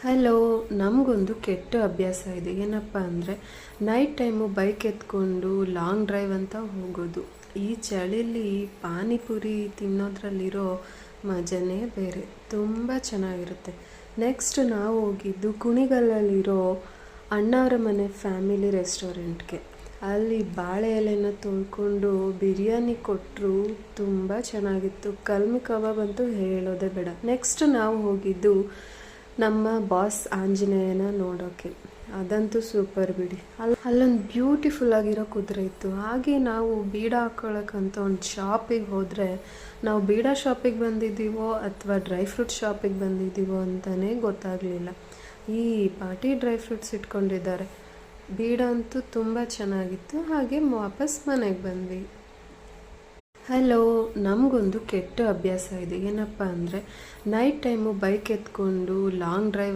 Hello. ನಮಗೊಂದು ಕೆಟ್ಟ ಅಭ್ಯಾಸ ಇದೆ. ಏನಪ್ಪ ಅಂದರೆ ನೈಟ್ ಟೈಮು ಬೈಕ್ ಎತ್ಕೊಂಡು ಲಾಂಗ್ ಡ್ರೈವ್ ಅಂತ ಹೋಗೋದು. ಈ ಚಳಿಲಿ ಪಾನಿಪುರಿ ತಿನ್ನೋದ್ರಲ್ಲಿರೋ ಮಜನೇ ಬೇರೆ, ತುಂಬ ಚೆನ್ನಾಗಿರುತ್ತೆ. ನೆಕ್ಸ್ಟ್ ನಾವು ಹೋಗಿದ್ದು ಕುಣಿಗಲ್ಲಲ್ಲಿರೋ ಅಣ್ಣವರ ಮನೆ ಫ್ಯಾಮಿಲಿ ರೆಸ್ಟೋರೆಂಟ್ಗೆ. ಅಲ್ಲಿ ಬಾಳೆ ಎಲೆನ ತೊಳ್ಕೊಂಡು ಬಿರಿಯಾನಿ ಕೊಟ್ಟರು, ತುಂಬ ಚೆನ್ನಾಗಿತ್ತು. ಕಲ್ಮಿ ಕಬಾಬ್ ಅಂತೂ ಹೇಳೋದೇ ಬೇಡ. ನೆಕ್ಸ್ಟ್ ನಾವು ಹೋಗಿದ್ದು ನಮ್ಮ ಬಾಸ್ ಆಂಜನೇಯನ ನೋಡೋಕ್ಕೆ. ಅದಂತೂ ಸೂಪರ್ ಬಿಡಿ. ಅಲ್ಲೊಂದು ಬ್ಯೂಟಿಫುಲ್ ಆಗಿರೋ ಕುದುರೆ ಇತ್ತು. ಹಾಗೆ ನಾವು ಬೀಡ ಹಾಕ್ಕೊಳ್ಳೋಕ್ಕಂತ ಒಂದು ಶಾಪಿಗೆ ಹೋದರೆ ನಾವು ಬೀಡ ಶಾಪಿಗೆ ಬಂದಿದ್ದೀವೋ ಅಥವಾ ಡ್ರೈ ಫ್ರೂಟ್ಸ್ ಶಾಪಿಗೆ ಬಂದಿದ್ದೀವೋ ಅಂತಲೇ ಗೊತ್ತಾಗಲಿಲ್ಲ. ಈ ಪಾರ್ಟಿ ಡ್ರೈ ಫ್ರೂಟ್ಸ್ ಇಟ್ಕೊಂಡಿದ್ದಾರೆ. ಬೀಡ ಅಂತೂ ತುಂಬ ಚೆನ್ನಾಗಿತ್ತು. ಹಾಗೆ ವಾಪಸ್ ಮನೆಗೆ ಬಂದ್ವಿ. ಹಲೋ. ನಮಗೊಂದು ಕೆಟ್ಟ ಅಭ್ಯಾಸ ಇದೆ. ಏನಪ್ಪ ಅಂದರೆ ನೈಟ್ ಟೈಮು ಬೈಕ್ ಎತ್ಕೊಂಡು ಲಾಂಗ್ ಡ್ರೈವ್